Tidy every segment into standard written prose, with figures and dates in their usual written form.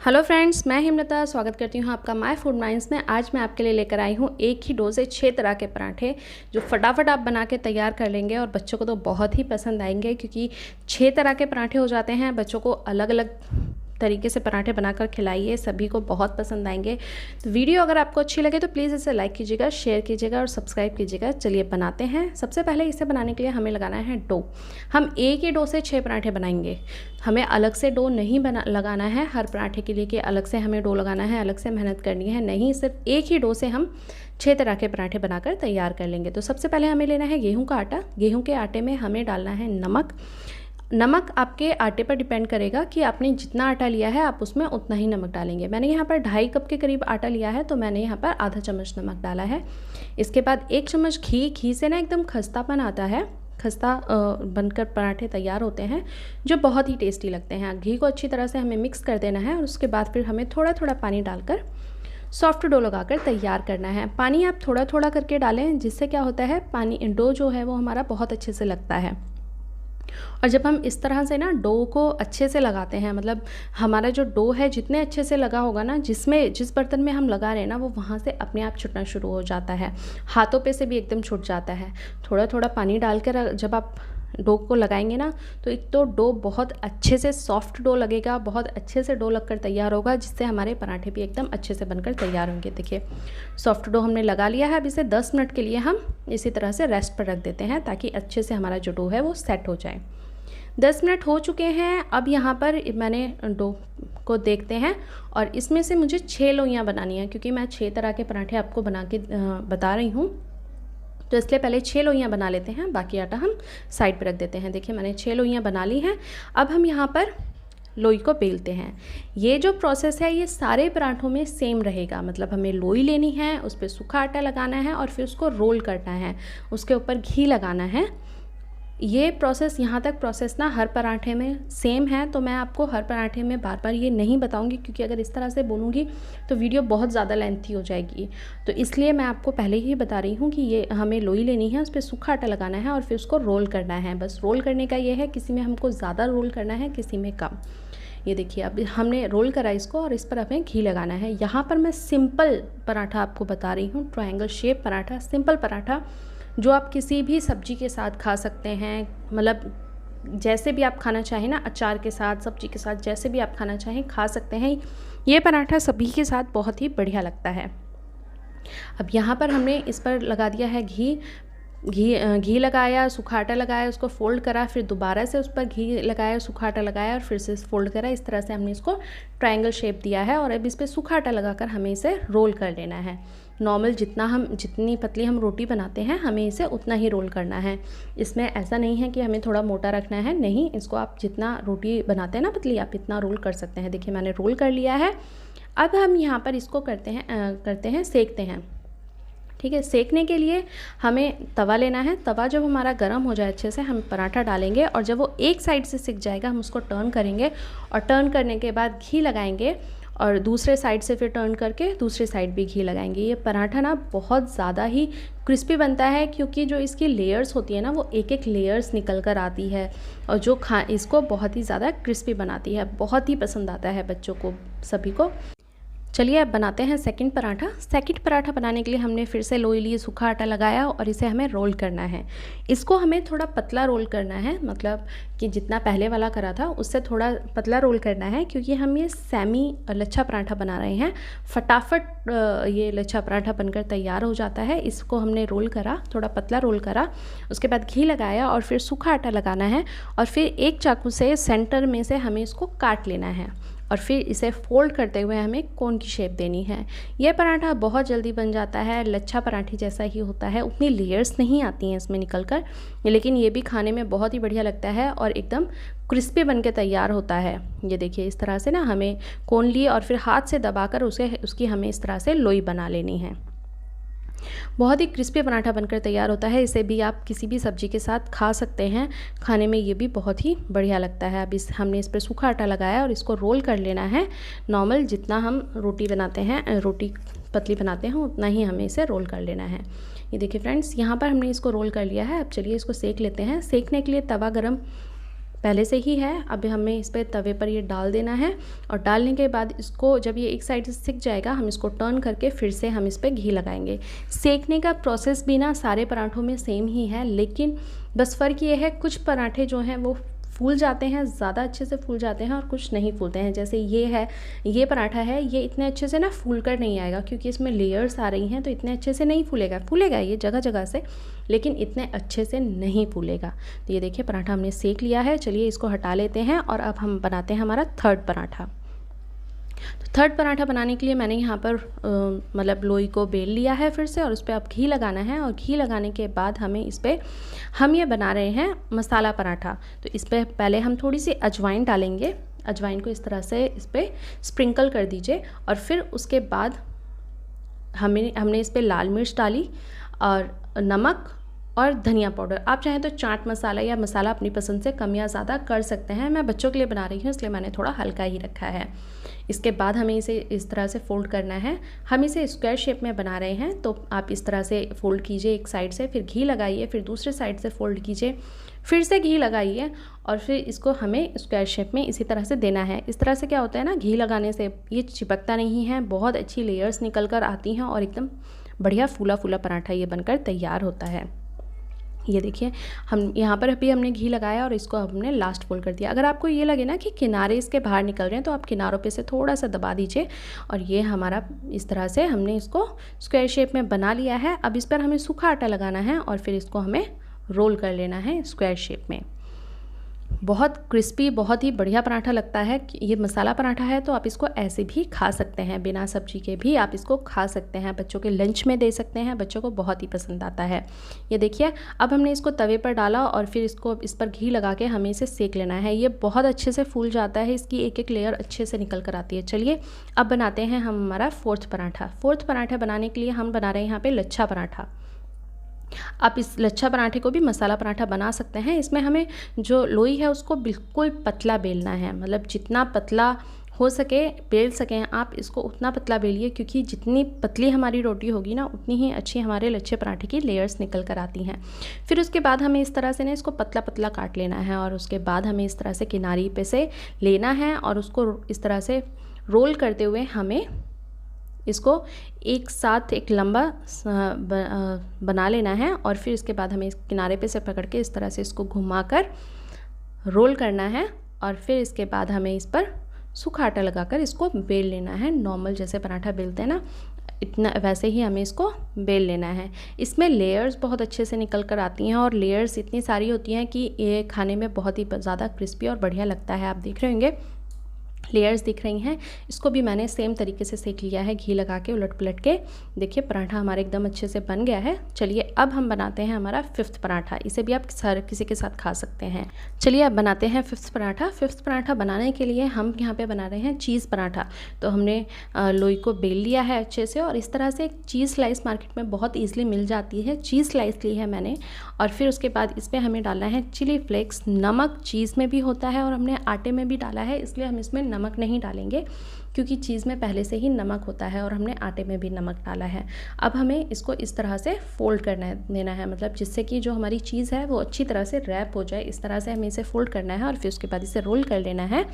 Hello friends, मैं हिमलता स्वागत करती हूँ आपका माय फूड माइंड्स में। आज मैं आपके लिए लेकर आई हूँ एक ही डो से 6 तरह के पराठे जो फटाफट आप बना के तैयार कर लेंगे और बच्चों को तो बहुत ही पसंद आएंगे, क्योंकि 6 तरह के पराठे हो जाते हैं। बच्चों को अलग अलग तरीके से पराठे बनाकर खिलाइए, सभी को बहुत पसंद आएंगे। तो वीडियो अगर आपको अच्छी लगे तो प्लीज़ इसे लाइक कीजिएगा, शेयर कीजिएगा और सब्सक्राइब कीजिएगा। चलिए बनाते हैं। सबसे पहले इसे बनाने के लिए हमें लगाना है डो। हम एक ही डो से 6 पराठे बनाएंगे। हमें अलग से डो नहीं लगाना है हर पराठे के लिए कि अलग से हमें डो लगाना है, अलग से मेहनत करनी है। नहीं, सिर्फ एक ही डो से हम 6 तरह के पराठे बनाकर तैयार कर लेंगे। तो सबसे पहले हमें लेना है गेहूं का आटा। गेहूं के आटे में हमें डालना है नमक। नमक आपके आटे पर डिपेंड करेगा कि आपने जितना आटा लिया है आप उसमें उतना ही नमक डालेंगे। मैंने यहाँ पर 2.5 कप के करीब आटा लिया है, तो मैंने यहाँ पर आधा चम्मच नमक डाला है। इसके बाद 1 चम्मच घी। घी से ना एकदम खस्तापन आता है, खस्ता बनकर पराठे तैयार होते हैं जो बहुत ही टेस्टी लगते हैं। घी को अच्छी तरह से हमें मिक्स कर देना है और उसके बाद फिर हमें थोड़ा थोड़ा पानी डालकर सॉफ्ट डो लगाकर तैयार करना है। पानी आप थोड़ा थोड़ा करके डालें, जिससे क्या होता है, पानी डो जो है वो हमारा बहुत अच्छे से लगता है। और जब हम इस तरह से ना डो को अच्छे से लगाते हैं, मतलब हमारा जो डो है जितने अच्छे से लगा होगा ना, जिस बर्तन में हम लगा रहे हैं ना, वो वहाँ से अपने आप छूटना शुरू हो जाता है। हाथों पे से भी एकदम छूट जाता है। थोड़ा थोड़ा पानी डालकर जब आप डो को लगाएंगे ना, तो एक तो डो बहुत अच्छे से सॉफ्ट डो लगेगा, बहुत अच्छे से डो लगकर तैयार होगा, जिससे हमारे पराठे भी एकदम अच्छे से बनकर तैयार होंगे। देखिए, सॉफ्ट डो हमने लगा लिया है। अब इसे 10 मिनट के लिए हम इसी तरह से रेस्ट पर रख देते हैं, ताकि अच्छे से हमारा जो डो है वो सेट हो जाए। 10 मिनट हो चुके हैं। अब यहाँ पर मैंने डो को देखते हैं और इसमें से मुझे 6 लोइयाँ बनानी है, क्योंकि मैं 6 तरह के पराठे आपको बना के बता रही हूँ। तो इसलिए पहले 6 लोइयाँ बना लेते हैं, बाकी आटा हम साइड पर रख देते हैं। देखिए, मैंने 6 लोइयाँ बना ली हैं। अब हम यहाँ पर लोई को बेलते हैं। ये जो प्रोसेस है ये सारे पराठों में सेम रहेगा। मतलब हमें लोई लेनी है, उस पर सूखा आटा लगाना है और फिर उसको रोल करना है, उसके ऊपर घी लगाना है। ये प्रोसेस, यहाँ तक प्रोसेस ना हर पराठे में सेम है। तो मैं आपको हर पराठे में बार बार ये नहीं बताऊंगी, क्योंकि अगर इस तरह से बोलूँगी तो वीडियो बहुत ज़्यादा लेंथी हो जाएगी। तो इसलिए मैं आपको पहले ही बता रही हूँ कि ये हमें लोई लेनी है, उस पर सूखा आटा लगाना है और फिर उसको रोल करना है। बस रोल करने का ये है, किसी में हमको ज़्यादा रोल करना है, किसी में कम। ये देखिए, अब हमने रोल करा इसको और इस पर हमें घी लगाना है। यहाँ पर मैं सिंपल पराठा आपको बता रही हूँ, triangle shape paratha, simple paratha, जो आप किसी भी सब्जी के साथ खा सकते हैं। मतलब जैसे भी आप खाना चाहें ना, अचार के साथ, सब्जी के साथ, जैसे भी आप खाना चाहें खा सकते हैं। ये पराठा सभी के साथ बहुत ही बढ़िया लगता है। अब यहाँ पर हमने इस पर लगा दिया है घी। घी लगाया, सूखा आटा लगाया, उसको फोल्ड करा, फिर दोबारा से उस पर घी लगाया, सूखा आटा लगाया और फिर से फोल्ड करा। इस तरह से हमने इसको ट्रायंगल शेप दिया है और अब इस पर सूखा आटा लगाकर हमें इसे रोल कर लेना है। नॉर्मल जितनी पतली हम रोटी बनाते हैं, हमें इसे उतना ही रोल करना है। इसमें ऐसा नहीं है कि हमें थोड़ा मोटा रखना है, नहीं, इसको आप जितना रोटी बनाते हैं ना पतली, आप इतना रोल कर सकते हैं। देखिए, मैंने रोल कर लिया है। अब हम यहाँ पर इसको सेकते हैं। ठीक है, सेकने के लिए हमें तवा लेना है। तवा जब हमारा गर्म हो जाए अच्छे से, हम पराठा डालेंगे और जब वो एक साइड से सिक जाएगा, हम उसको टर्न करेंगे और टर्न करने के बाद घी लगाएंगे और दूसरे साइड से फिर टर्न करके दूसरे साइड भी घी लगाएंगे। ये पराठा ना बहुत ज़्यादा ही क्रिस्पी बनता है, क्योंकि जो इसकी लेयर्स होती है ना, वो एक एक लेयर्स निकल कर आती है और जो इसको बहुत ही ज़्यादा क्रिस्पी बनाती है। बहुत ही पसंद आता है बच्चों को, सभी को। चलिए अब बनाते हैं सेकंड पराठा। सेकंड पराठा बनाने के लिए हमने फिर से लोई लिए, सूखा आटा लगाया और इसे हमें रोल करना है। इसको हमें थोड़ा पतला रोल करना है, मतलब कि जितना पहले वाला करा था उससे थोड़ा पतला रोल करना है, क्योंकि हम ये सेमी लच्छा पराठा बना रहे हैं। फटाफट ये लच्छा पराठा बनकर तैयार हो जाता है। इसको हमने रोल करा, थोड़ा पतला रोल करा, उसके बाद घी लगाया और फिर सूखा आटा लगाना है और फिर एक चाकू से सेंटर में से हमें इसको काट लेना है और फिर इसे फोल्ड करते हुए हमें कोन की शेप देनी है। यह पराठा बहुत जल्दी बन जाता है, लच्छा पराठे जैसा ही होता है। उतनी लेयर्स नहीं आती हैं इसमें निकल कर, लेकिन ये भी खाने में बहुत ही बढ़िया लगता है और एकदम क्रिस्पी बन के तैयार होता है। ये देखिए, इस तरह से ना हमें कोन लिए और फिर हाथ से दबाकर उसकी हमें इस तरह से लोई बना लेनी है। बहुत ही क्रिस्पी पराठा बनकर तैयार होता है। इसे भी आप किसी भी सब्जी के साथ खा सकते हैं, खाने में ये भी बहुत ही बढ़िया लगता है। अब हमने इस पर सूखा आटा लगाया और इसको रोल कर लेना है। नॉर्मल जितना हम रोटी बनाते हैं, रोटी पतली बनाते हैं, उतना ही हमें इसे रोल कर लेना है। ये देखिए फ्रेंड्स, यहाँ पर हमने इसको रोल कर लिया है। अब चलिए इसको सेक लेते हैं। सेकने के लिए तवा गरम पहले से ही है। अब हमें इस पर तवे पर ये डाल देना है और डालने के बाद इसको जब ये एक साइड से सिक जाएगा हम इसको टर्न करके फिर से हम इस पर घी लगाएंगे। सेकने का प्रोसेस भी ना सारे पराठों में सेम ही है, लेकिन बस फ़र्क ये है कुछ पराठे जो हैं वो फूल जाते हैं, ज़्यादा अच्छे से फूल जाते हैं, और कुछ नहीं फूलते हैं। जैसे ये पराठा है, ये इतने अच्छे से ना फूल कर नहीं आएगा क्योंकि इसमें लेयर्स आ रही हैं, तो इतने अच्छे से नहीं फूलेगा ये जगह जगह से, लेकिन इतने अच्छे से नहीं फूलेगा। तो ये देखिए पराठा हमने सेक लिया है। चलिए इसको हटा लेते हैं और अब हम बनाते हैं हमारा थर्ड पराठा। तो थर्ड पराठा बनाने के लिए मैंने यहाँ पर मतलब लोई को बेल लिया है फिर से, और उस पर अब घी लगाना है। और घी लगाने के बाद हमें इस पर हम ये बना रहे हैं मसाला पराठा। तो इस पर पहले हम थोड़ी सी अजवाइन डालेंगे। अजवाइन को इस तरह से इस पर स्प्रिंकल कर दीजिए, और फिर उसके बाद हमने इस पर लाल मिर्च डाली और नमक और धनिया पाउडर। आप चाहें तो चाट मसाला या मसाला अपनी पसंद से कम या ज़्यादा कर सकते हैं। मैं बच्चों के लिए बना रही हूँ इसलिए मैंने थोड़ा हल्का ही रखा है। इसके बाद हमें इसे इस तरह से फ़ोल्ड करना है। हम इसे स्क्वायर शेप में बना रहे हैं, तो आप इस तरह से फ़ोल्ड कीजिए एक साइड से, फिर घी लगाइए, फिर दूसरे साइड से फ़ोल्ड कीजिए, फिर से घी लगाइए, और फिर इसको हमें स्क्वायर शेप में इसी तरह से देना है। इस तरह से क्या होता है ना, घी लगाने से ये चिपकता नहीं है, बहुत अच्छी लेयर्स निकल कर आती हैं और एकदम बढ़िया फूला फूला पराठा ये बनकर तैयार होता है। ये देखिए हम यहाँ पर अभी हमने घी लगाया और इसको हमने लास्ट फोल्ड कर दिया। अगर आपको ये लगे ना कि किनारे इसके बाहर निकल रहे हैं तो आप किनारों पे से थोड़ा सा दबा दीजिए, और ये हमारा इस तरह से हमने इसको स्क्वायर शेप में बना लिया है। अब इस पर हमें सूखा आटा लगाना है और फिर इसको हमें रोल कर लेना है स्क्वायर शेप में। बहुत क्रिस्पी, बहुत ही बढ़िया पराठा लगता है। ये मसाला पराठा है तो आप इसको ऐसे भी खा सकते हैं, बिना सब्जी के भी आप इसको खा सकते हैं, बच्चों के लंच में दे सकते हैं, बच्चों को बहुत ही पसंद आता है। ये देखिए अब हमने इसको तवे पर डाला और फिर इसको इस पर घी लगा के हमें इसे सेक लेना है। ये बहुत अच्छे से फूल जाता है, इसकी एक एक लेयर अच्छे से निकल कर आती है। चलिए अब बनाते हैं हम हमारा फोर्थ पराठा। फोर्थ पराठा बनाने के लिए हम बना रहे हैं यहाँ पर लच्छा पराठा। आप इस लच्छा पराठे को भी मसाला पराठा बना सकते हैं। इसमें हमें जो लोई है उसको बिल्कुल पतला बेलना है, मतलब जितना पतला हो सके बेल सकें आप इसको उतना पतला बेलिए, क्योंकि जितनी पतली हमारी रोटी होगी ना उतनी ही अच्छी हमारे लच्छे पराठे की लेयर्स निकल कर आती हैं। फिर उसके बाद हमें इस तरह से ना इसको पतला पतला काट लेना है, और उसके बाद हमें इस तरह से किनारी पे से लेना है और उसको इस तरह से रोल करते हुए हमें इसको एक साथ एक लंबा बना लेना है। और फिर इसके बाद हमें इस किनारे पे से पकड़ के इस तरह से इसको घुमाकर रोल करना है, और फिर इसके बाद हमें इस पर सूखा आटा लगाकर इसको बेल लेना है। नॉर्मल जैसे पराठा बेलते हैं ना, इतना वैसे ही हमें इसको बेल लेना है। इसमें लेयर्स बहुत अच्छे से निकल कर आती हैं, और लेयर्स इतनी सारी होती हैं कि ये खाने में बहुत ही ज़्यादा क्रिस्पी और बढ़िया लगता है। आप देख रहे होंगे लेयर्स दिख रही हैं। इसको भी मैंने सेम तरीके से सेक लिया है घी लगा के, उलट पलट के। देखिए पराठा हमारा एकदम अच्छे से बन गया है। चलिए अब हम बनाते हैं हमारा फिफ्थ पराठा। इसे भी आप किसी के साथ खा सकते हैं। चलिए अब बनाते हैं फिफ्थ पराठा। फिफ्थ पराठा बनाने के लिए हम यहाँ पे बना रहे हैं चीज़ पराठा। तो हमने लोई को बेल लिया है अच्छे से, और इस तरह से एक चीज़ स्लाइस मार्केट में बहुत ईजिली मिल जाती है। चीज़ स्लाइस ली है मैंने, और फिर उसके बाद इस पर हमें डालना है चिली फ्लेक्स। नमक चीज़ में भी होता है और हमने आटे में भी डाला है, इसलिए हम इसमें नमक नहीं डालेंगे, क्योंकि चीज़ में पहले से ही नमक होता है और हमने आटे में भी नमक डाला है। अब हमें इसको इस तरह से फोल्ड करना देना है, मतलब जिससे कि जो हमारी चीज़ है वो अच्छी तरह से रैप हो जाए। इस तरह से हमें इसे फोल्ड करना है और फिर उसके बाद इसे रोल कर लेना है।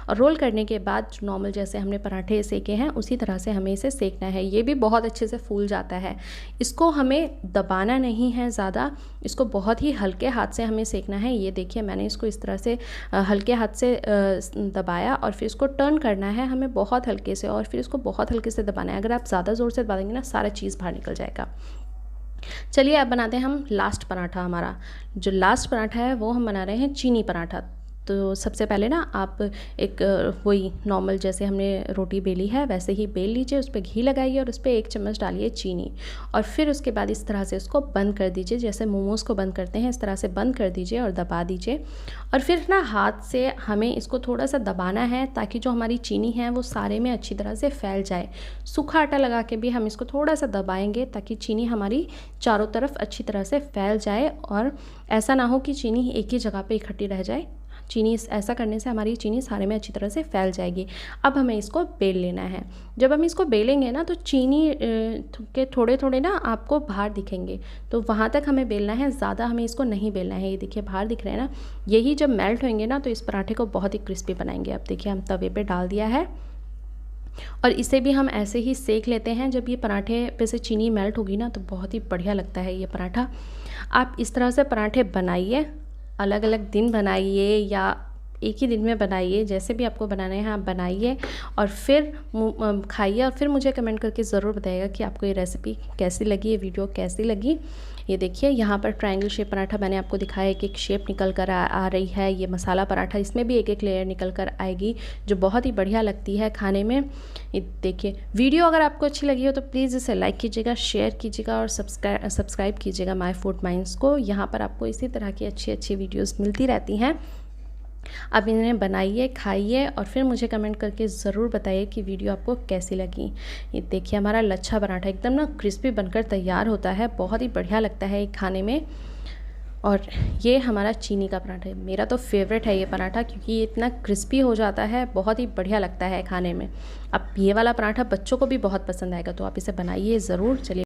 और रोल करने के बाद नॉर्मल जैसे हमने पराठे सेके हैं उसी तरह से हमें इसे सेकना है। ये भी बहुत अच्छे से फूल जाता है। इसको हमें दबाना नहीं है ज़्यादा, इसको बहुत ही हल्के हाथ से हमें सेकना है। ये देखिए मैंने इसको इस तरह से हल्के हाथ से दबाया और फिर इसको टर्न करना है हमें बहुत हल्के से, और फिर इसको बहुत हल्के से दबाना है। अगर आप ज़्यादा ज़ोर से दबा देंगे ना सारा चीज़ बाहर निकल जाएगा। चलिए अब बनाते हैं हम लास्ट पराठा। हमारा जो लास्ट पराठा है वो हम बना रहे हैं चीनी पराठा। तो सबसे पहले ना आप एक वही नॉर्मल जैसे हमने रोटी बेली है वैसे ही बेल लीजिए, उस पर घी लगाइए और उस पर 1 चम्मच डालिए चीनी, और फिर उसके बाद इस तरह से उसको बंद कर दीजिए। जैसे मोमोज़ को बंद करते हैं इस तरह से बंद कर दीजिए और दबा दीजिए। और फिर ना हाथ से हमें इसको थोड़ा सा दबाना है ताकि जो हमारी चीनी है वो सारे में अच्छी तरह से फैल जाए। सूखा आटा लगा के भी हम इसको थोड़ा सा दबाएंगे ताकि चीनी हमारी चारों तरफ अच्छी तरह से फैल जाए, और ऐसा ना हो कि चीनी एक ही जगह पे इकट्ठी रह जाए। चीनी ऐसा करने से हमारी चीनी सारे में अच्छी तरह से फैल जाएगी। अब हमें इसको बेल लेना है। जब हम इसको बेलेंगे ना तो चीनी के थोड़े थोड़े ना आपको बाहर दिखेंगे, तो वहाँ तक हमें बेलना है, ज़्यादा हमें इसको नहीं बेलना है। ये देखिए बाहर दिख रहे हैं ना, यही जब मेल्ट होंगे ना तो इस पराठे को बहुत ही क्रिस्पी बनाएंगे। अब देखिए हम तवे पे डाल दिया है और इसे भी हम ऐसे ही सेक लेते हैं। जब ये पराठे पे से चीनी मेल्ट होगी ना तो बहुत ही बढ़िया लगता है ये पराठा। आप इस तरह से पराठे बनाइए, अलग अलग दिन बनाइए या एक ही दिन में बनाइए, जैसे भी आपको बनाने हैं आप बनाइए और फिर खाइए और फिर मुझे कमेंट करके ज़रूर बताइएगा कि आपको ये रेसिपी कैसी लगी, ये वीडियो कैसी लगी। ये देखिए यहाँ पर ट्रायंगल शेप पराठा मैंने आपको दिखाया है कि एक शेप निकल कर आ रही है। ये मसाला पराठा, इसमें भी एक एक लेयर निकल कर आएगी जो बहुत ही बढ़िया लगती है खाने में। ये देखिए वीडियो अगर आपको अच्छी लगी हो तो प्लीज़ इसे लाइक कीजिएगा, शेयर कीजिएगा और सब्सक्राइब कीजिएगा माय फूड माइंड्स को। यहाँ पर आपको इसी तरह की अच्छी अच्छी वीडियोज़ मिलती रहती हैं। अब इन्हें बनाइए, खाइए और फिर मुझे कमेंट करके ज़रूर बताइए कि वीडियो आपको कैसी लगी। ये देखिए हमारा लच्छा पराठा एकदम ना क्रिस्पी बनकर तैयार होता है, बहुत ही बढ़िया लगता है ये खाने में। और ये हमारा चीनी का पराठा है, मेरा तो फेवरेट है ये पराठा क्योंकि ये इतना क्रिस्पी हो जाता है, बहुत ही बढ़िया लगता है खाने में। अब ये वाला पराठा बच्चों को भी बहुत पसंद आएगा, तो आप इसे बनाइए ज़रूर। चलिए